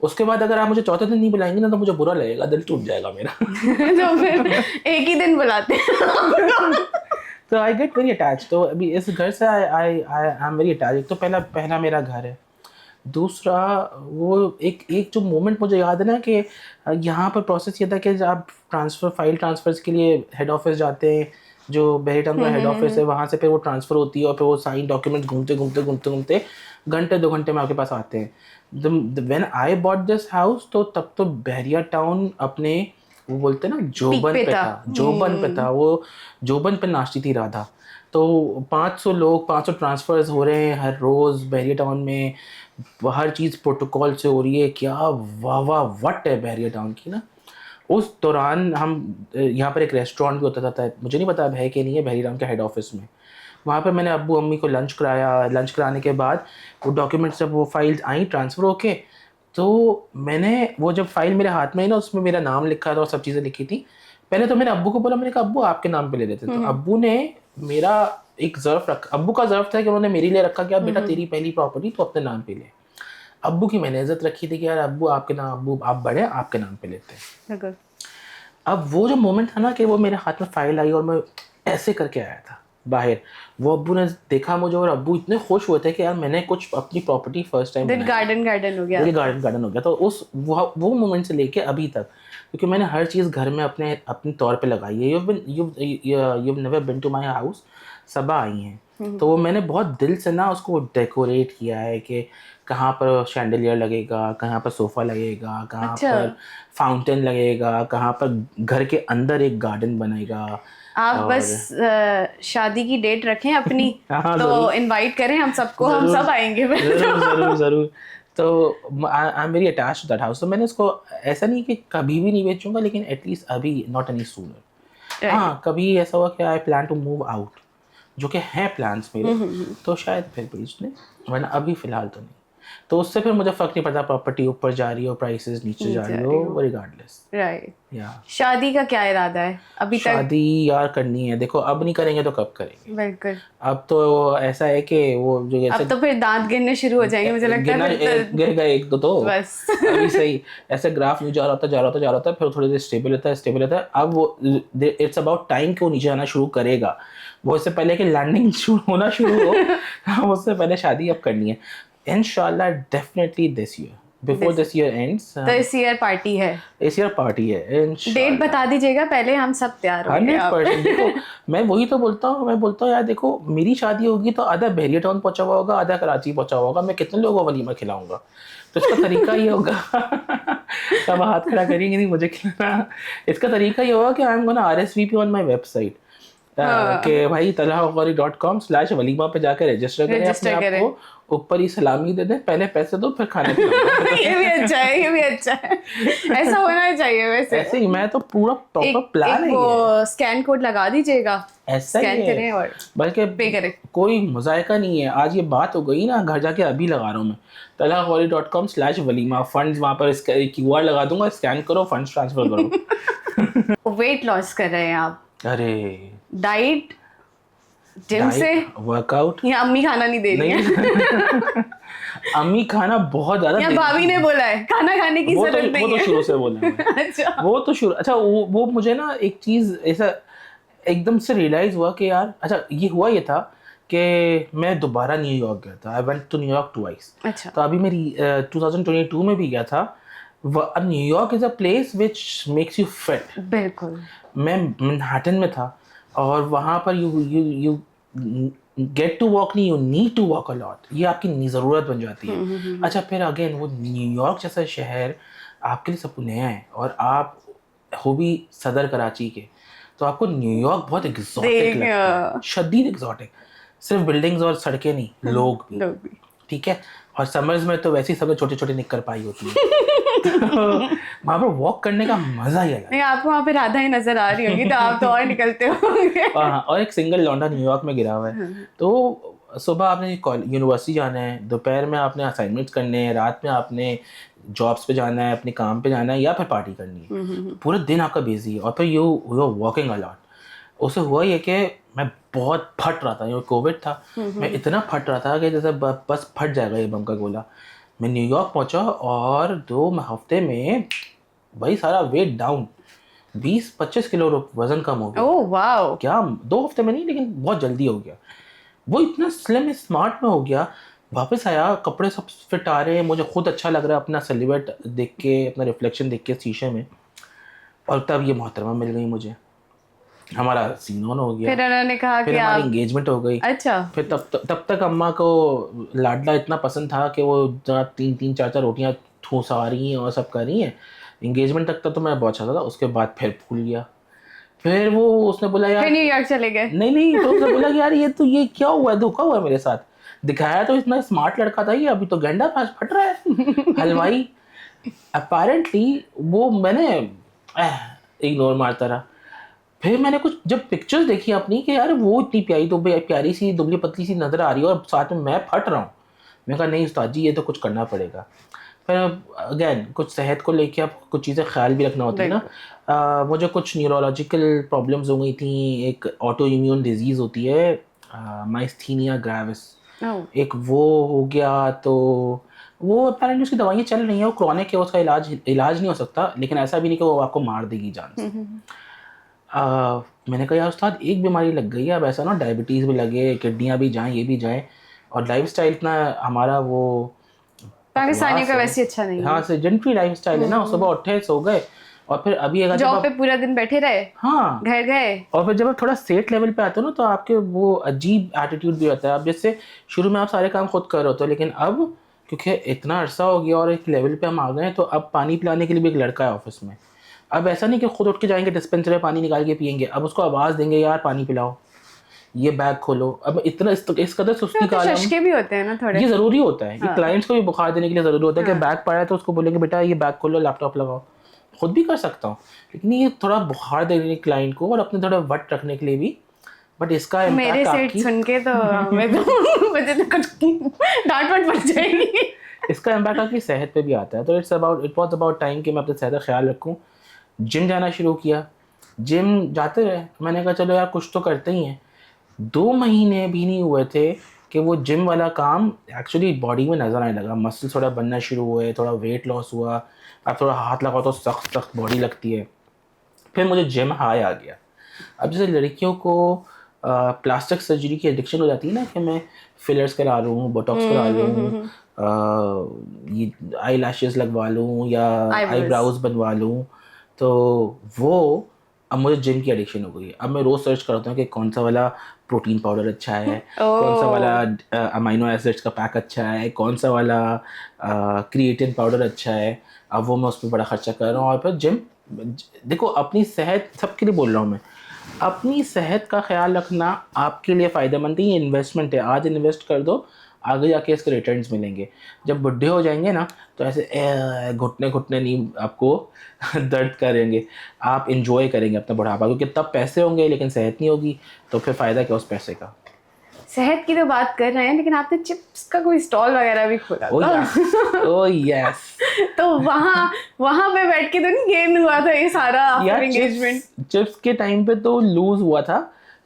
उसके बाद अगर आप मुझे चौथे दिन नहीं बुलाएंगे ना तो मुझे बुरा लगेगा, दिल टूट जाएगा मेरा। तो फिर एक ही दिन बुलाते हैं। तो आई गेट वेरी अटैच। तो अभी इस घर से आई एम वेरी अटैच। तो पहला पहला मेरा घर है। दूसरा वो एक एक जो मोमेंट मुझे याद है ना कि यहाँ पर प्रोसेस ये था कि जब आप फाइल ट्रांसफर्स के लिए हेड ऑफिस जाते हैं, जो बहरीटाउन का हेड ऑफिस है, वहाँ से फिर वो ट्रांसफ़र होती है और फिर वो साइन डॉक्यूमेंट्स घूमते घूमते घूमते घूमते घंटे 2 घंटे में आपके पास आते हैं। When I bought this house तो तब तो बहरिया टाउन अपने वो बोलते हैं ना जोबन पे था, जोबन पे था वो, जोबन पे नाचती थी राधा। तो 500 लोग, 500 ट्रांसफ़र्स हो रहे हैं हर रोज़ बहरिया टाउन में, हर चीज़ प्रोटोकॉल से हो रही है। क्या वाह वाह वट है बहरिया टाउन की ना। उस दौरान हम यहाँ पर एक रेस्टोरेंट भी होता था, मुझे नहीं पता अब है कि नहीं है, बहरीराम के हेड ऑफिस में। वहाँ पर मैंने अब्बू अम्मी को लंच कराया। लंच कराने के बाद वो डॉक्यूमेंट्स जब वो फाइल्स आई ट्रांसफ़र होके, तो मैंने वो जब फाइल मेरे हाथ में आई ना, उसमें मेरा नाम लिखा था और सब चीज़ें लिखी थी। पहले तो मैंने अब्बू को बोला, मैंने कहा अब्बू आपके नाम पे ले लेते। तो अब्बू ने मेरा एक ज़र्फ़ रखा, अब्बू का ज़र्फ़ था कि उन्होंने मेरे लिए रखा कि अब बेटा तेरी पहली प्रॉपर्टी तो अपने नाम पे ले। अब्बू की मैंने इज़्ज़त रखी थी कि यार अब्बू आपके नाम, अब्बू आप बड़े आपके नाम पे लेते हैं। अब वो जो मोमेंट था ना कि वो मेरे हाथ में फाइल आई और मैं ऐसे करके आया था बाहर, वो अब्बू ने देखा मुझे और अब्बू इतने खुश हुए थे कि यार मैंने कुछ अपनी प्रॉपर्टी फर्स्ट टाइम दिल गार्डन गार्डन हो गया। दिल गार्डन हो गया। तो उस वो मोमेंट से लेके अभी तक, क्योंकि मैंने हर चीज़ घर में अपने तौर पे लगाई है। You never been to my house, Saba आई हैं, तो वो मैंने बहुत दिल से ना उसको डेकोरेट किया है कि कहाँ पर शैंडलियर लगेगा, कहाँ पर सोफ़ा लगेगा, कहाँ पर फाउंटेन लगेगा, कहाँ पर घर के अंदर एक गार्डन बनेगा। आप और बस शादी की डेट रखें अपनी, हाँ, तो ज़रूर। इनवाइट करें हम सबको, हम ज़रूर, सब आएंगे फिर। ज़रूर, ज़रूर, ज़रूर। तो I am very attached to that house. तो मैंने इसको ऐसा नहीं कि कभी भी नहीं बेचूँगा, लेकिन एटलीस्ट अभी नॉट एनी सूनर। हाँ, कभी ऐसा हुआ कि I plan to move out, जो कि हैं प्लान्स मेरे, तो शायद फिर बेच लें, वरना अभी फ़िलहाल तो नहीं। तो उससे फिर मुझे फ़र्क नहीं पड़ता प्रॉपर्टी ऊपर जा रही हो, प्राइसेस नीचे जा रही हो, रिगार्डलेस। राइट। या शादी का क्या इरादा है अभी तक? शादी यार करनी है, देखो अब नहीं करेंगे तो कब करेंगे। बिल्कुल। अब तो ऐसा है कि वो जो अब जैसे तो फिर दांत गिरने शुरू हो जाएंगे, मुझे लगता है फिर गिर गए एक दो तो बस। अभी सही ऐसे ग्राफ यूं जा रहा होता जा रहा होता जा रहा होता, फिर थोड़ी देर स्टेबल होता है। अब वो इट्स अबाउट टाइम कि वो नीचे आना शुरू करेगा। वो इससे पहले कि लैंडिंग शुरू होना शुरू हो उससे पहले शादी अब करनी है इंशाल्लाह, definitely this year, before this year ends. तो इस ईयर पार्टी है, इस ईयर पार्टी है इंशाल्लाह। डेट बता दीजिएगा पहले, हम सब तैयार होंगे। 100%। देखो मैं वही तो बोलता हूँ, मैं बोलता हूँ यार देखो मेरी शादी होगी तो आधा बहरिया टाउन पहुंचा हुआ होगा, आधा कराची पहुंचा हुआ होगा, मैं कितने लोगों को वलीमा खिलाऊंगा। तो इसका तरीका ये होगा सब हाथ खड़ा करेंगे नहीं मुझे खिलाना। इसका तरीका ये होगा कि I am gonna RSVP on my website कि भाई talhaghauri.com/वलीमा पे जाकर रजिस्टर करें अपने आप को, ऊपर ही सलामी दे दें, पहले पैसे दो फिर खाने पिलाऊंगा। ये भी अच्छा है, ये भी अच्छा है, ऐसा होना चाहिए वैसे। ऐसे ही मैं तो पूरा प्रॉपर प्लान है, वो स्कैन कोड लगा दीजिएगा, ऐसा ही स्कैन है। करें और बल्कि पे करें। कोई मजायका नहीं है, आज ये बात हो गई ना, घर जाके अभी लगा रहा हूँ मैं talhaghauri.com/वलीमा फंड्स, वहाँ पर QR लगा दूंगा, स्कैन करो फंड्स ट्रांसफर करो। वेट लॉस कर रहे हैं आप? अरे डाइट, जिम से, वर्कआउट, या अम्मी खाना नहीं दे रही है? अम्मी खाना बहुत ज्यादा या भाभी ने बोला है खाना खाने की जरूरत नहीं वो तो है? शुरू से बोला है। अच्छा, वो तो शुरू, अच्छा वो मुझे ना एक चीज ऐसा एकदम से रियलाइज हुआ कि यार अच्छा ये हुआ, ये था कि मैं दोबारा न्यूयॉर्क गया था। I went to New York twice. अच्छा। तो अभी मेरी 2022 में भी गया था। अब New York is a place which makes you fit. बिल्कुल। मैं मैनहट्टन में था और वहाँ पर यू गेट टू वॉक नहीं, you need to walk a lot, ये आपकी ज़रूरत बन जाती है। अच्छा फिर अगेन वो न्यूयॉर्क जैसा शहर आपके लिए सब कुछ नया है और आप हो भी सदर कराची के, तो आपको न्यूयॉर्क बहुत एग्जॉटिक लगता है, शदीद एग्जॉटिक। सिर्फ बिल्डिंग्स और सड़कें नहीं, लोग भी। लोग भी। ठीक है। और समर्स में तो वैसे ही सब छोटे छोटे निक्कर पाई होती है। तो वहाँ पर वॉक करने का मजा ही अलग है। नहीं, आपको वहाँ पे राधा ही नजर आ रही होगी तो आप तो और निकलते होंगे। हाँ, और एक सिंगल लौंडा न्यूयॉर्क में गिरा हुआ है। तो सुबह आपने यूनिवर्सिटी जाना है, दोपहर में आपने असाइनमेंट्स करने हैं, रात में आपने जॉब्स पे जाना है, अपने काम पे जाना है या फिर पार्टी करनी है। पूरा दिन आपका बिजी है और फिर यू वॉकिंग अलॉट। उससे हुआ ये कि मैं बहुत फट रहा था, ये कोविड था, मैं इतना फट रहा था कि जैसे बस फट जाएगा ये बम का गोला। मैं न्यूयॉर्क पहुंचा और 2 हफ्ते में भाई सारा वेट डाउन, 20-25 किलो वजन कम हो गया। Oh wow. क्या 2 हफ्ते में नहीं, लेकिन बहुत जल्दी हो गया। वो इतना स्लिम स्मार्ट में हो गया। वापस आया, कपड़े सब फिट आ रहे हैं, मुझे खुद अच्छा लग रहा है अपना सिल्हूट देख के, अपना रिफ्लेक्शन देख के शीशे में। और तब ये मोहतरमा मिल गई मुझे, हमारा सीन ऑन हो गया। फिर उन्होंने कहा फिर कि हमारी आप। इंगेजमेंट हो गई। अच्छा। फिर तब तक अम्मा को लाडला इतना पसंद था कि वो 3-4 रोटियां ठूसा रही हैं और सब कर रही हैं। इंगेजमेंट तक तो मैं बहुत अच्छा था, उसके बाद फिर भूल गया। फिर वो उसने बोला यार, फिर न्यूयॉर्क चले गए। नहीं, तो उसने बोला कि यार ये क्या हुआ है, धोखा हुआ है मेरे साथ। दिखाया तो इतना स्मार्ट लड़का था, ये अभी तो गेंडा पास फट रहा है हलवाई। अपेरेंटली वो मैंने इग्नोर मारता रहा। फिर मैंने कुछ जब पिक्चर्स देखी अपनी कि यार वो इतनी प्यारी सी दुबली पतली सी नजर आ रही है और साथ में मैं फट रहा हूँ। मैंने कहा नहीं उस्ताद जी, ये तो कुछ करना पड़ेगा। फिर अगेन कुछ सेहत को लेके आप कुछ चीज़ें ख्याल भी रखना होता है ना। मुझे कुछ न्यूरोलॉजिकल प्रॉब्लम्स हो गई थी। एक ऑटो इम्यून डिजीज़ होती है माइस्थीनिया ग्रेविस, एक वो हो गया। तो वो अपेरेंटली उसकी दवाइयाँ चल रही हैं, वो क्रॉनिक है, उसका इलाज नहीं हो सकता, लेकिन ऐसा भी नहीं कि वो आपको मार देगी जान से। मैंने कहा यार उस्ताद एक बीमारी लग गई है, अब ऐसा ना डायबिटीज़ भी लगे, किडनियाँ भी जाएँ, ये भी जाए, और लाइफस्टाइल इतना हमारा वो पाकिस्तानियों का बकवास वैसे अच्छा नहीं हाँ है। सेडेंटरी लाइफस्टाइल है ना। सुबह उठे, सो गए, और फिर अभी अगर जॉब पे पूरा दिन बैठे रहे, हाँ, घर गए। और फिर जब आप थोड़ा स्टेट लेवल पे आते हो ना, तो आपके वो अजीब एटीट्यूड भी होता है। अब जैसे शुरू में आप सारे काम खुद कर रहे होते हो, लेकिन अब क्योंकि इतना अरसा हो गया और एक लेवल पे हम आ गए हैं, तो अब पानी पिलाने के लिए भी एक लड़का है ऑफिस में। अब ऐसा नहीं कि खुद उठ के जाएंगे डिस्पेंसरी में पानी निकाल के पियेंगे, अब उसको आवाज़ देंगे यार पानी पिलाओ, ये बैग खोलो। अब इतना इस कदर सुस्ती का आलम, चश्के भी होते हैं ना थोड़े। ये ज़रूरी होता है, ये क्लाइंट्स को भी बुखार देने के लिए ज़रूरी होता है कि बैग पड़ा है तो उसको बोलेंगे बेटा ये बैग खोलो, लैपटॉप लगाओ। खुद भी कर सकता हूँ, लेकिन ये थोड़ा बुखार देने के लिए क्लाइंट को और अपने थोड़ा वट रखने के लिए भी। बट इसका मेरे इम्पैक्ट सेट आपकी सुन के तो मुझे तो कुछ डांट वाट पड़ जाएगी। इसका इम्पैक्ट आपकी सेहत पे भी आता है। तो इट वॉज अबाउट टाइम कि मैं अपने सेहत का ख्याल रखूँ। जिम जाना शुरू किया, जिम जाते रहे। मैंने कहा चलो यार कुछ तो करते ही हैं। 2 महीने भी नहीं हुए थे कि वो जिम वाला काम एक्चुअली बॉडी में नज़र आने लगा। मसल थोड़ा बनना शुरू हुए, थोड़ा वेट लॉस हुआ। अब थोड़ा हाथ लगाओ तो सख्त सख्त बॉडी लगती है। फिर मुझे जिम हाई आ गया। अब जैसे लड़कियों को प्लास्टिक सर्जरी की एडिक्शन हो जाती है ना, कि मैं फिलर्स करा लूँ, बोटॉक्स करा लूँ, ये आई लैशेस लगवा लूँ या आईब्राउज बनवा लूँ, तो वो अब मुझे जिम की एडिक्शन हो गई है। अब मैं रोज़ सर्च करता हूँ कि कौन सा वाला प्रोटीन पाउडर अच्छा है, कौन सा वाला अमाइनो एसिड्स का पैक अच्छा है, कौन सा वाला क्रिएटिन पाउडर अच्छा है। अब वो मैं उस पर बड़ा खर्चा कर रहा हूँ। और फिर जिम, देखो अपनी सेहत सबके लिए बोल रहा हूँ मैं, अपनी सेहत का ख्याल रखना आपके लिए फ़ायदेमंद है। ये इन्वेस्टमेंट है, आज इन्वेस्ट कर दो, आगे जाके इसके रिटर्न्स मिलेंगे। जब बुढ़े हो जाएंगे ना, तो ऐसे घुटने घुटने नहीं आपको दर्द करेंगे, आप इंजॉय करेंगे अपना बुढ़ापा, क्योंकि तब पैसे होंगे लेकिन सेहत नहीं होगी, तो फिर फ़ायदा क्या उस पैसे का। सेहत की तो बात कर रहे हैं, लेकिन आपने चिप्स का कोई स्टॉल वगैरह भी खोला था। Oh yes. तो वहाँ पे बैठ के तो नहीं गेन हुआ था ये सारा आफ्टर एंगेजमेंट? चिप्स के टाइम पे तो लूज हुआ था।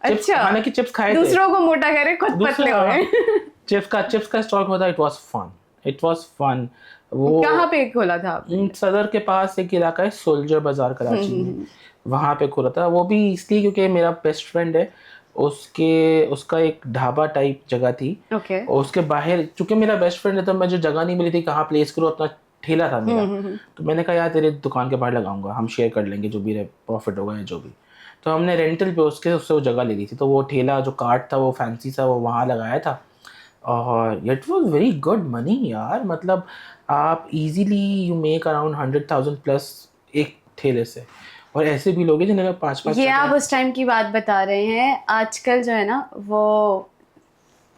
अच्छा, हालांकि चिप्स खाए थे, दूसरों को मोटा करे, खुद पतले हुए। चिप्स का स्टॉल खोला, इट वाज फन। वो कहाँ पे खोला था आपने? सदर के पास एक इलाका है सोल्जर बाजार कराची में, वहाँ पे खोला था। वो भी इसलिए क्योंकि मेरा बेस्ट फ्रेंड है, उसका एक ढाबा टाइप जगह थी। ओके। और उसके बाहर, चूंकि मेरा बेस्ट फ्रेंड है, तो मुझे जगह नहीं मिली थी कहाँ प्लेस करो, अपना ठेला था मेरा। तो मैंने कहा यार तेरे दुकान के बाहर लगाऊंगा, हम शेयर कर लेंगे जो भी प्रॉफिट होगा या जो भी। तो हमने रेंटल पे उससे वो जगह ले ली थी। तो वो ठेला जो कार्ट था वो फैंसी सा, वो वहाँ लगाया था। और it was very good money यार, मतलब आप easily you make around 100,000 plus एक ठेले से। और ऐसे भी लोग हैं जिन्होंने 5-5 ये आप उस टाइम की बात बता रहे हैं, आजकल जो है ना वो,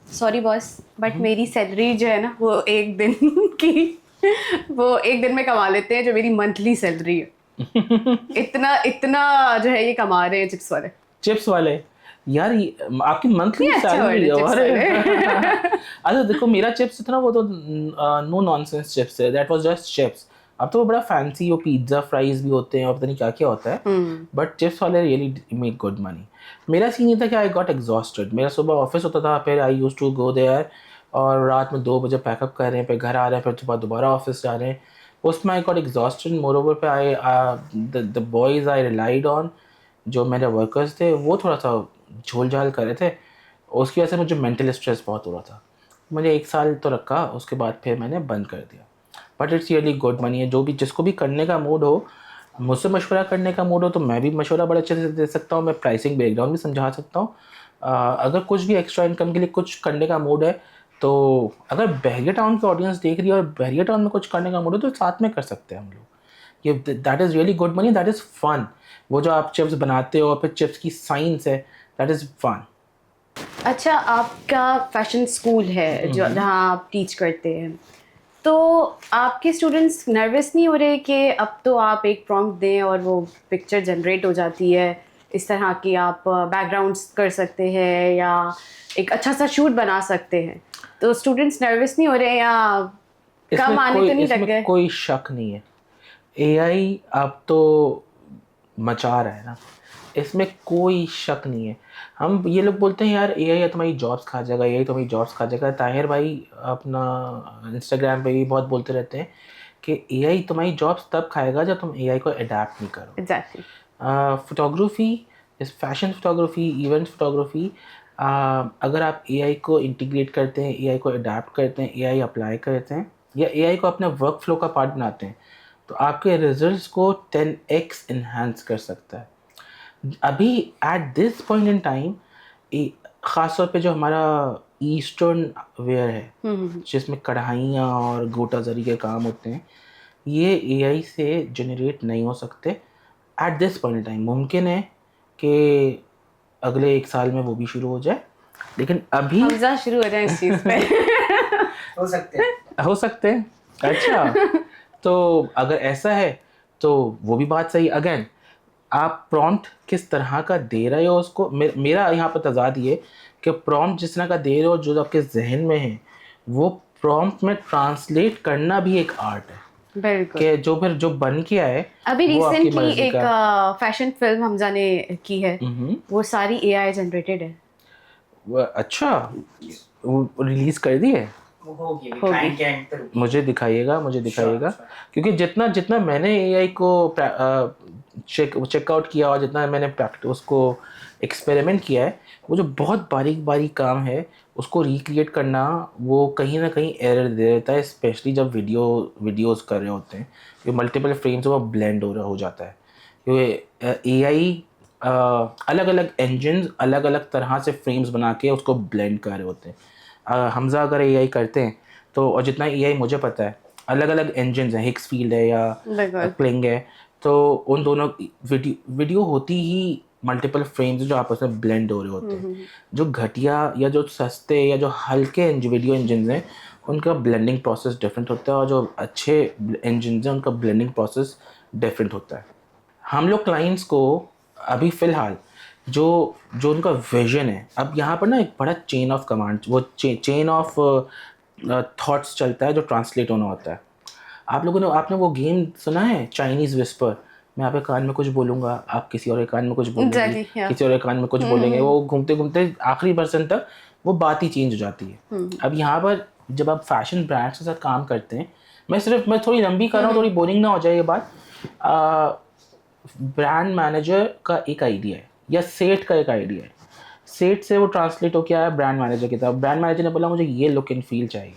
सॉरी बॉस बट मेरी सैलरी जो है ना वो एक दिन की, वो एक दिन में कमा लेते हैं जो मेरी मंथली सैलरी है। इतना इतना जो है ये कमा रहे हैं चिप्स वाले। चिप्स वाले यार, आपकी मंथली ये अच्छा वर्ड सैलरी है चिप्स और वाले। अच्छा देखो, मेरा चिप्स था ना वो तो नो नॉनसेंस चिप्स है, दैट वाज जस्ट चिप्स। अब तो वो बड़ा फैंसी, वो पिज्ज़ा फ्राइज भी होते हैं और पता नहीं क्या क्या होता है, बट चिप्स वाले रियली मेक गुड मनी। मेरा सीन ये था कि आई गॉट एग्जॉस्टेड, मेरा सुबह ऑफिस होता था, फिर आई यूज टू गो देयर और रात में 2 बजे पैकअप कर रहे हैं, फिर घर आ रहे हैं, फिर सुबह दोबारा ऑफिस जा रहे हैं। उसमें I got exhausted, moreover पे I the boys I relied on, जो मेरे वर्कर्स थे वो थोड़ा सा झोल झाल कर रहे थे, उसकी वजह से मुझे मेंटल स्ट्रेस बहुत हो रहा था। मुझे 1 साल तो रखा, उसके बाद फिर मैंने बंद कर दिया। But it's really good money है, जो भी जिसको भी करने का मूड हो, मुझसे मशवरा करने का मूड हो तो मैं भी मशवरा बड़े अच्छे से दे सकता हूँ, मैं प्राइसिंग ब्रेकडाउन भी समझा सकता हूँ। अगर कुछ भी एक्स्ट्रा इनकम के लिए कुछ करने का मूड है, तो अगर बहरिया टाउन की ऑडियंस देख रही है और बहरिया टाउन में कुछ करने का मूड है तो साथ में कर सकते हैं हम लोग। ये that is really good money, that is fun. वो जो आप चिप्स बनाते हो और फिर चिप्स की साइंस है, दैट इज़ फन। अच्छा, आपका फैशन स्कूल है जो जहाँ आप टीच करते हैं, तो आपके स्टूडेंट्स नर्वस नहीं हो रहे कि अब तो आप एक प्रॉम्प्ट दें और वो पिक्चर जनरेट हो जाती है, इस तरह की आप बैकग्राउंड्स कर सकते हैं या एक अच्छा सा शूट बना सकते हैं, तो स्टूडेंट्स नर्वस नहीं हो रहे या कम आने तो नहीं लग गए? कोई शक नहीं है, एआई अब तो मचा रहा है ना, इसमें कोई शक नहीं है। हम ये लोग बोलते हैं यार एआई तुम्हारी जॉब्स खा जाएगा, एआई तुम्हारी जॉब्स खा जाएगा। ताहिर भाई अपना इंस्टाग्राम पे भी बहुत बोलते रहते हैं कि एआई तुम्हारी जॉब्स तब खाएगा जब तुम एआई को अडेप्ट नहीं करो। एग्जैक्टली। फोटोग्राफी, इस फैशन फोटोग्राफी, इवेंट फोटोग्राफी, अगर आप एआई को इंटीग्रेट करते हैं, एआई को अडेप्ट करते हैं, एआई अप्लाई करते हैं या एआई को अपने वर्क फ्लो का पार्ट बनाते हैं, तो आपके रिजल्ट्स को 10x इन्हांस कर सकता है। अभी at this point in time, ख़ासतौर पे जो हमारा ईस्टर्न वेयर है जिसमें कढ़ाइयाँ और गोटा जरी के काम होते हैं, ये एआई से जनरेट नहीं हो सकते at this point in time. मुमकिन है कि अगले 1 साल में वो भी शुरू हो जाए, लेकिन अभी हमजा शुरू हो जाए इस चीज़ पे। हो सकते हैं। अच्छा, तो अगर ऐसा है तो वो भी बात सही। अगेन, आप प्रॉम्प्ट किस तरह का दे रहे हो उसको, मेरा यहाँ पर तजाद ये कि प्रॉम्प्ट जिस तरह का दे रहे हो, जो आपके जहन में है, वो प्रॉम्प्ट में ट्रांसलेट करना भी एक आर्ट है। बिल्कुल। कि जो फिर जो बन के आए अभी वो आपकी रिसेंटली मर्जी एक का। फैशन फिल्म हमजा ने की है, वो सारी एआई जनरेटेड है। अच्छा, वो रिलीज कर दी है? होगी। मुझे दिखाइएगा, मुझे दिखाइएगा। क्योंकि जितना जितना मैंने एआई को चेकआउट किया और जितना मैंने प्रैक्टिस उसको एक्सपेरिमेंट किया है, वो जो बहुत बारीक बारीक काम है उसको रिक्रिएट करना, वो कहीं ना कहीं एरर दे देता है, स्पेशली जब वीडियोस कर रहे होते हैं, क्योंकि मल्टीपल फ्रेम्स वो ब्लेंड हो जाता है। क्योंकि एआई अलग अलग इंजन अलग अलग तरह से फ्रेम्स बना के उसको ब्लेंड कर रहे होते हैं। हमजा अगर एआई करते हैं तो, और जितना एआई मुझे पता है, अलग अलग इंजन हैं, हिक्स फील्ड है या क्लिंग है, तो उन दोनों वीडियो होती ही मल्टीपल फ्रेम्स जो आपस में ब्लेंड हो रहे होते हैं। जो घटिया या जो सस्ते या जो हल्के वीडियो इंजन हैं उनका ब्लेंडिंग प्रोसेस डिफरेंट होता है, और जो अच्छे इंजन हैं उनका ब्लेंडिंग प्रोसेस डिफरेंट होता है। हम लोग क्लाइंट्स को अभी फ़िलहाल जो जो उनका विजन है, अब यहाँ पर ना एक बड़ा चेन ऑफ कमांड, वो चेन ऑफ थॉट्स चलता है जो ट्रांसलेट होना होता है। आप लोगों ने, आपने वो गेम सुना है चाइनीज़ विस्पर? मैं आपके कान में कुछ बोलूँगा, आप किसी और के कान में कुछ बोलेंगे, किसी और के कान में कुछ बोलेंगे, वो घूमते घूमते आखिरी पर्सन तक वो बात ही चेंज हो जाती है। अब यहाँ पर जब आप फैशन ब्रांड्स के साथ काम करते हैं, मैं थोड़ी लंबी कर रहा हूँ, थोड़ी बोरिंग ना हो जाए ये बात। ब्रांड मैनेजर का एक आइडिया है या सेट का एक आइडिया है, सेट से वो ट्रांसलेट हो के आया ब्रांड मैनेजर की तरफ। ब्रांड मैनेजर ने बोला मुझे ये लुक एंड फील चाहिए,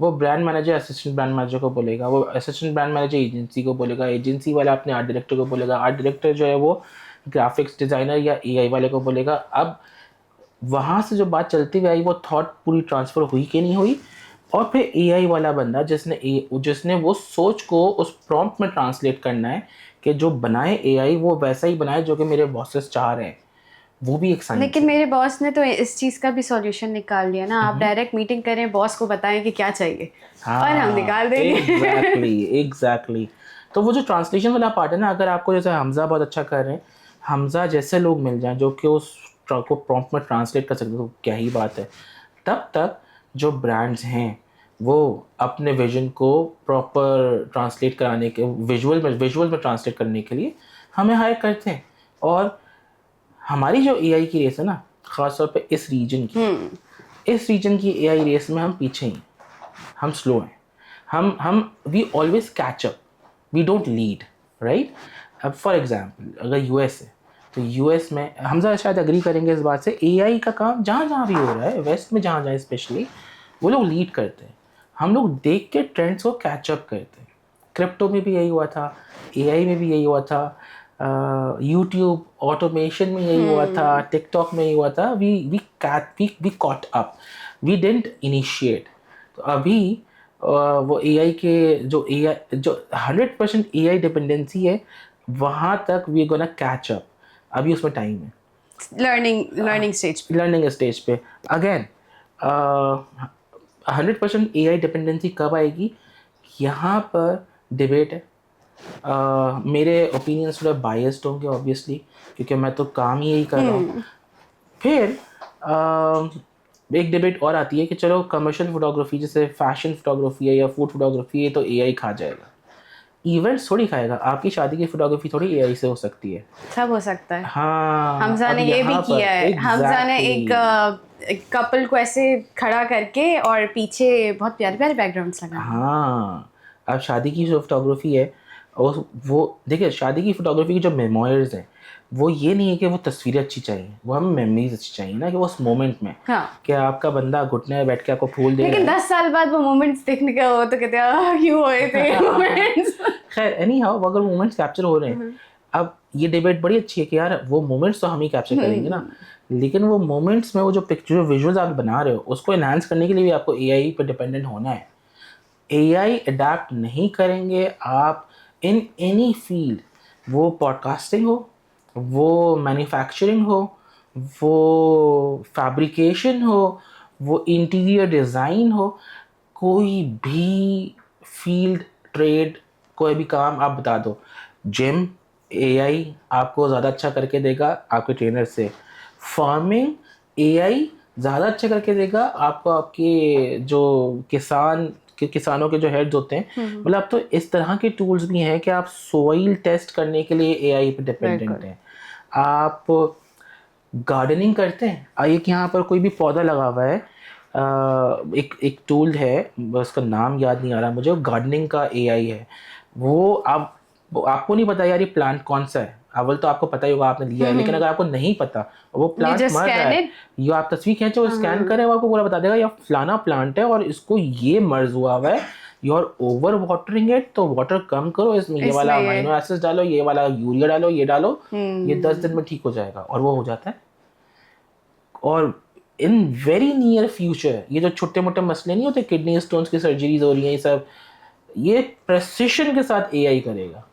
वो brand manager assistant brand manager को बोलेगा, वो असिस्टेंट ब्रांड मैनेजर एजेंसी को बोलेगा, एजेंसी वाला अपने आर्ट डायरेक्टर को बोलेगा, आर्ट डायरेक्टर जो है वो ग्राफिक्स डिज़ाइनर या एआई वाले को बोलेगा। अब वहाँ से जो बात चलती हुई आई वो थॉट पूरी ट्रांसफ़र हुई कि नहीं हुई, और फिर एआई वाला बंदा जिसने वो सोच को उस प्रॉम्प्ट में ट्रांसलेट करना है कि जो बनाए एआई वो वैसा ही बनाए जो कि मेरे बॉसेस चाह रहे हैं, वो भी एक साइंस लेकिन मेरे बॉस ने तो इस चीज़ का भी सॉल्यूशन निकाल लिया ना, आप डायरेक्ट मीटिंग करें, बॉस को बताएं कि क्या चाहिए और हम निकाल देंगे। एग्जैक्टली। तो वो जो ट्रांसलेशन वाला पार्ट है ना, अगर आपको जैसे हमजा बहुत अच्छा कर रहे हैं, हमजा जैसे लोग मिल जाएं जो कि उस को प्रॉम्प्ट में ट्रांसलेट कर सकते, तो क्या ही बात है। तब तक जो ब्रांड्स हैं वो अपने विजन को प्रॉपर ट्रांसलेट कराने के विजुअल में ट्रांसलेट करने के लिए हमें हायर करते हैं। और हमारी जो एआई की रेस है ना, ख़ासतौर पे इस रीजन की एआई रेस में हम पीछे ही, हम स्लो हैं, हम we always catch up, we don't lead, right. अब फॉर एग्जांपल अगर यूएस है तो यूएस में हम शायद एग्री करेंगे इस बात से, एआई का काम जहाँ जहाँ भी हो रहा है वेस्ट में, जहाँ जहाँ स्पेशली वो लोग लीड करते हैं, हम लोग देख के ट्रेंड्स को कैचअप करते हैं। क्रिप्टो में भी यही हुआ था, एआई में भी यही हुआ था, यूट्यूब ऑटोमेशन में यही हुआ था, टिकटॉक में यही हुआ था। We caught up, we didn't initiate. तो अभी वो एआई के जो 100% एआई डिपेंडेंसी है, वहाँ तक वी गोना कैच अप। अभी उसमें टाइम है, लर्निंग स्टेज पे। अगेन 100% एआई डिपेंडेंसी कब आएगी, यहाँ पर डिबेट है। मेरे ओपिनियंस थोड़ा बायस्ड होंगे ऑब्वियसली, क्योंकि मैं तो काम ही यही कर रहा हूँ। फिर एक डिबेट और आती है कि चलो कमर्शियल फोटोग्राफी जैसे फैशन फोटोग्राफी है या फूड फोटोग्राफी है तो एआई खा जाएगा। इवेंट्स थोड़ी खाएगा, आपकी शादी की फोटोग्राफी थोड़ी एआई से हो सकती है, सब हो सकता है। हाँ, हमजा ने ये भी किया है। हमजा ने एक कपल को ऐसे खड़ा करके और पीछे बहुत प्यारे प्यारे बैकग्राउंड्स लगाए। हाँ, अब शादी की जो फोटोग्राफी है वो देखिए, शादी की फोटोग्राफी की जो मेमोरीज हैं वो ये नहीं है कि वो तस्वीरें अच्छी चाहिए, वो हमें मेमोरीज अच्छी चाहिए ना, कि वो उस मोमेंट में कि आपका बंदा घुटने में बैठ के आपको फूल दे, लेकिन 10 साल बाद वो मोमेंट्स देखने का हो तो कहते हैं क्यों हुए थे मोमेंट्स। खैर एनी हाउ, अगर मोमेंट्स कैप्चर हो रहे हैं, अब ये डिबेट बड़ी अच्छी है कि यार वो मोमेंट्स तो हम ही कैप्चर करेंगे ना, लेकिन वो मोमेंट्स में वो जो पिक्चर, जो विजुअल्स आप बना रहे हो, उसको एनहांस करने के लिए भी आपको एआई पर डिपेंडेंट होना है। एआई अडेप्ट नहीं करेंगे आप इन एनी फील्ड, वो पॉडकास्टिंग हो, वो मैन्युफैक्चरिंग हो, वो फैब्रिकेशन हो, वो इंटीरियर डिज़ाइन हो, कोई भी फील्ड, ट्रेड, कोई भी काम आप बता दो, जिम एआई आपको ज़्यादा अच्छा करके देगा आपके ट्रेनर से, फार्मिंग एआई ज़्यादा अच्छा करके देगा आपको आपके जो किसानों के जो हेड्स होते हैं। मतलब अब तो इस तरह के टूल्स भी हैं कि आप सोइल टेस्ट करने के लिए एआई पे डिपेंडेंट हैं। आप गार्डनिंग करते हैं, एक यहाँ पर कोई भी पौधा लगा हुआ है, एक टूल है, उसका नाम याद नहीं आ रहा मुझे, गार्डनिंग का एआई है। वो आपको नहीं पता यार ये प्लांट कौन सा है, अव्वल तो आपको पता ही होगा आपने लिया है, लेकिन अगर आपको नहीं पता वो प्लांट मर रहा है, ये आप तस्वीर खींचो, स्कैन करें, वो आपको पूरा बता देगा यार फलाना प्लांट है और इसको ये मर्ज हुआ हुआ है, you are overwatering it, तो वाटर कम करो, इसमें ये वाला अमीनो एसिड्स डालो, ये वाला यूरिया डालो, ये डालो, ये 10 दिन में ठीक हो जाएगा, और वो हो जाता है। और इन वेरी नियर फ्यूचर ये जो छोटे मोटे मसले नहीं होते, किडनी स्टोन्स की सर्जरीज हो रही हैं, ये सब ये प्रेसिशन के साथ एआई करेगा।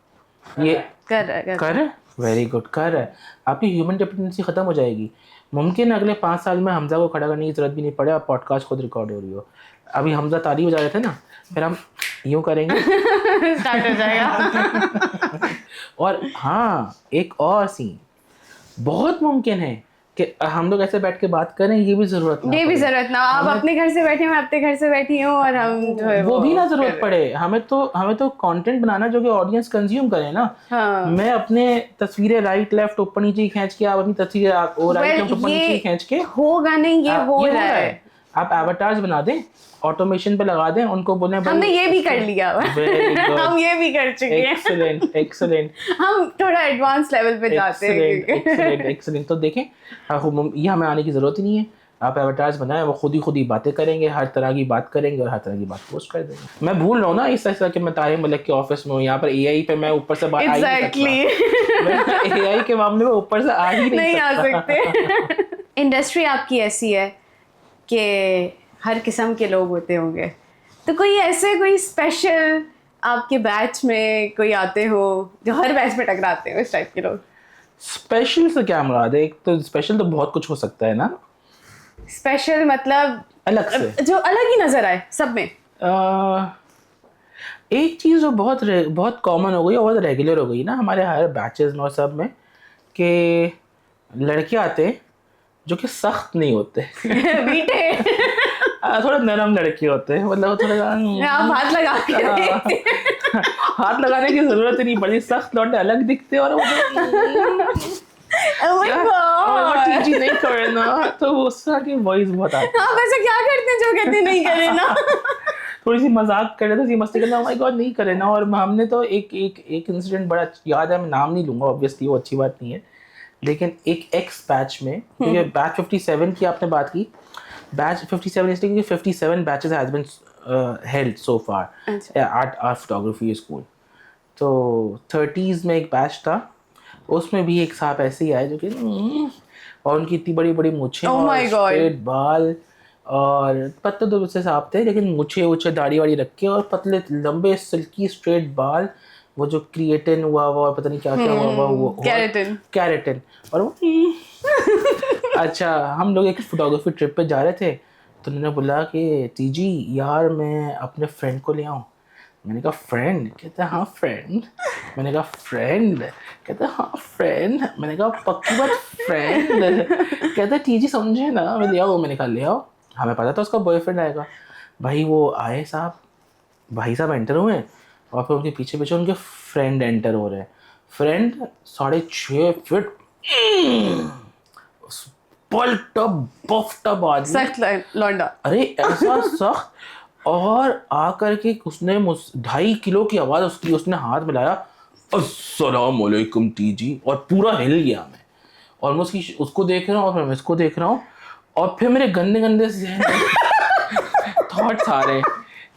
ये कर वेरी गुड कर है, आपकी ह्यूमन डिपेंडेंसी खत्म हो जाएगी। मुमकिन है अगले 5 साल में हमजा को खड़ा करने की जरूरत भी नहीं पड़े, आप पॉडकास्ट खुद रिकॉर्ड हो रही हो। अभी हमजा ताली बजा रहे थे ना, फिर हम यूं करेंगे स्टार्ट हो जाएगा। और हाँ, एक और सीन बहुत मुमकिन है कि हम लोग ऐसे बैठ के बात करें, ये भी जरूरत ना, आप अपने घर से बैठे, मैं अपने घर से बैठी हूँ, और हम जो है वो भी ना जरूरत पड़े। हमें तो कंटेंट बनाना जो कि ऑडियंस कंज्यूम करे ना। हाँ। मैं अपने तस्वीरें राइट लेफ्ट ऊपर नीचे खींच के, आप अपनी तस्वीरें और राइट लेफ्ट ऊपर नीचे खींच के, होगा नहीं, ये हो रहा है। आप एवटार्स बना दें, ऑटोमेशन पे लगा दें, उनको बोले हमने ये भी कर लिया। हम ये भी कर चुके हैं। एक्सीलेंट। हम थोड़ा एडवांस लेवल पे जाते हैं। एक्सीलेंट। तो देखें, ये हमें आने की जरूरत ही नहीं है, आप एवटार्स बनाएं, वो खुद ही बातें करेंगे, हर तरह की बात करेंगे और हर तरह की बात पोस्ट कर देंगे। मैं भूल रहा हूँ ना इस तरह कि मैं तारिक मलिक के ऑफिस में हूँ, यहाँ पर एआई पे मैं ऊपर से एग्जैक्टली एआई के मामले में ऊपर से आ ही नहीं आ सकते। इंडस्ट्री आपकी ऐसी है कि हर किस्म के लोग होते होंगे, तो कोई ऐसे कोई स्पेशल आपके बैच में कोई आते हो जो हर बैच में टकराते हो इस टाइप के लोग? स्पेशल से क्या मुराद है? एक तो स्पेशल तो बहुत कुछ हो सकता है ना। स्पेशल मतलब अलग से जो अलग ही नजर आए सब में। एक चीज़ जो बहुत कॉमन हो गई और बहुत रेगुलर हो गई ना हमारे हर बैचेस में और सब में, कि लड़के आते हैं जो कि सख्त नहीं होते बीटे थोड़ा नरम लड़के होते हैं, मतलब थोड़ा आप हाथ लगा के देखते हैं। हाथ लगाने की जरूरत ही नहीं पड़ी, सख्त लौटे अलग दिखते और Oh my God! टीजी नहीं करे ना, तो उस तरह की वॉइस बहुत आती है। आप ऐसा क्या करते हैं जो कहते नहीं करे ना? थोड़ी सी मजाक कर रहे थे, मस्ती करना, माय गॉड नहीं करे ना। और हमने तो एक इंसिडेंट बड़ा याद है, मैं नाम नहीं लूंगा ऑब्वियसली, वो अच्छी बात नहीं है, लेकिन एक एक्स बैच में, क्योंकि बैच 57 की आपने बात की, बैच 57 इसलिए क्योंकि 57 batches has been held so far at our photography school. तो 30s में एक बैच था, उसमें भी एक साहब ऐसे ही आए जो कि और उनकी इतनी बड़ी बड़ी मूछें और स्ट्रेट बाल, और पतले तो उससे साहब थे लेकिन मूछे ऊँचे दाढ़ी वाड़ी रख के और पतले लंबे सिल्की स्ट्रेट बाल, वो जो क्रिएटिन हुआ पता नहीं क्या क्या हुआ वो कैरेटिन और वो अच्छा, हम लोग एक फोटोग्राफी ट्रिप पे जा रहे थे, तो उन्होंने बोला कि टीजी यार मैं अपने फ्रेंड को ले आऊँ। मैंने कहा फ्रेंड? कहता हाँ फ्रेंड। मैंने कहा फ्रेंड? कहता हाँ फ्रेंड। मैंने कहा पक्की बात फ्रेंड? कहता टीजी समझे ना, मैं ले आओ। मैंने कहा ले आओ। हमें पता था उसका बॉयफ्रेंड आएगा। भाई वो आए साहब, भाई साहब एंटर हुए और फिर उनके पीछे पीछे उनके फ्रेंड एंटर हो रहे हैं। फ्रेंड 6.5 फीट बफ आदमी, सख्त लौंडा। अरे ऐसा सख्त, और आकर के उसने 2.5 किलो की आवाज़ उसने हाथ मिलाया, अस्सलाम वालेकुम टीजी, और पूरा हिल गया मैं। और मैं उसको देख रहा हूँ और फिर मैं इसको देख रहा हूँ, और फिर मेरे गंदे गंदे से थॉट्स आ रहे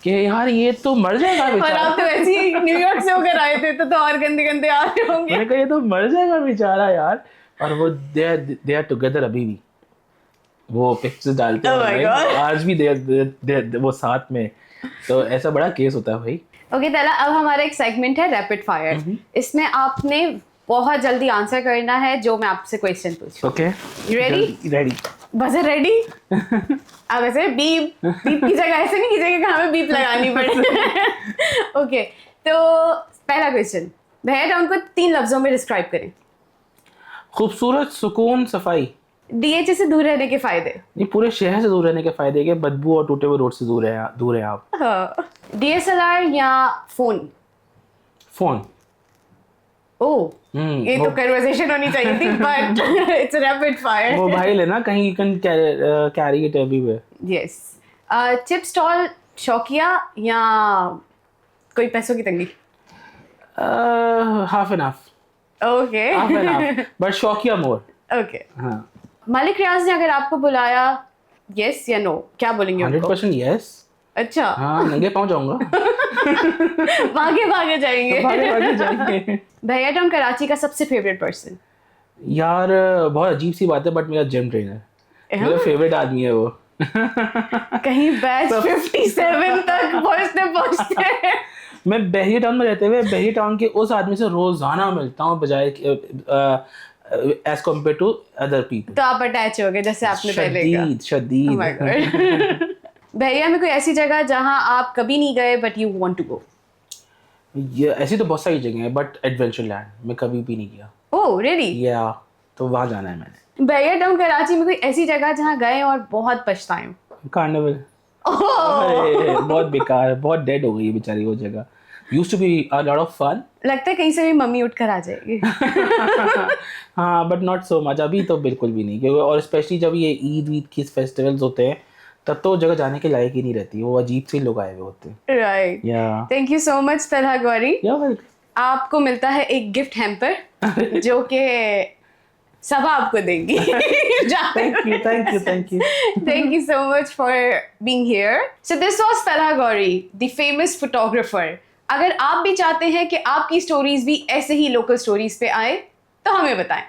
कि यार ये तो मर जाएगा बेचारा। और आप तो ऐसे ही न्यूयॉर्क से होकर आए थे, तो और गंदे गंदे आ रहे होंगे। मैंने कहा ये तो मर जाएगा बेचारा यार। और वो दे आर टुगेदर, अभी भी वो पिक्चर्स डालते हैं आज भी, दे वो साथ में। तो ऐसा बड़ा केस होता है भाई। ओके तला, अब हमारा एक सेगमेंट है रैपिड फायर। इसमें आपने बहुत जल्दी आंसर करना है जो मैं आपसे क्वेश्चन पूछूं। Okay ready? Ready. Buzzer ready? अब ऐसे बीप की जगह ऐसे नहीं कीजिएगा कि हमें बीप लगानी पड़े। ओके, तो पहला क्वेश्चन, भैया टाउन को 3 लफ्जों में डिस्क्राइब करें। खूबसूरत, सुकून, सफाई। डीएचए से दूर रहने के फायदे। ये पूरे शहर से दूर रहने के फायदे के, बदबू और टूटे हुए रोड से दूर है आप। हाँ। डीएसएलआर या फोन? फोन। ओह, ये तो कन्वर्सेशन होनी चाहिए थी, बट इट्स रैपिड फायर। वो भाई लेना, कहीं you can carry it everywhere. Yes. Chip stall शौकिया या कोई पैसों की तंगी? Half and half. Okay, half and half, but शौकिया मोर। ओके। हाँ। मालिक रियाज ने अगर आपको बुलाया, यस या नो, क्या बोलेंगे उनको? 100% यस। अच्छा। हाँ, नंगे पाँव जाऊंगा। भागे जाएंगे। भागे जाएंगे। भैया टाउन कराची का सबसे फेवरेट पर्सन? यार बहुत अजीब सी बात है, बट मेरा जिम ट्रेनर मेरा फेवरेट आदमी है वो। कहीं बैच 57 तक पहुंचते मैं बहरिया टाउन में रहते हुए बहरिया टाउन के उस आदमी से रोजाना मिलता हूँ, बजाय as compared to other people. तो आप अटैच हो गए जैसे आपने पहले कहा। शदीद। Oh my God. बहरिया में कोई ऐसी जगह जहां आप कभी नहीं गए but you want to go? ये ऐसी तो बहुत सारी जगह है, बट एडवेंचर लैंड मैं कभी भी नहीं गया। Oh really? या तो वहाँ जाना है मैंने। बहरिया टाउन कराची में कोई ऐसी जगह जहां गए और बहुत पछताए हो? कार्निवल। बहुत बेकार, बहुत डेड हो गई है बेचारी वो जगह। Used to be a lot of fun. लगता है कहीं से भी मम्मी उठ कर आ जाएगी। हाँ, बट नॉट सो मच, अभी तो बिल्कुल भी नहीं, क्योंकि और स्पेशली जब ये ईद के फेस्टिवल्स होते हैं तब तो जगह जाने के लायक ही नहीं रहती, वो अजीब से लोग आए हुए होते हैं। राइट। या thank you so much Talha Gauri. आपको मिलता है एक गिफ्ट हैम्पर जो कि सब आपको देंगी। Thank you. Thank you so much for being here. So this was Talha Gauri, the famous photographer. अगर आप भी चाहते हैं कि आपकी स्टोरीज भी ऐसे ही लोकल स्टोरीज पे आए तो हमें बताएं।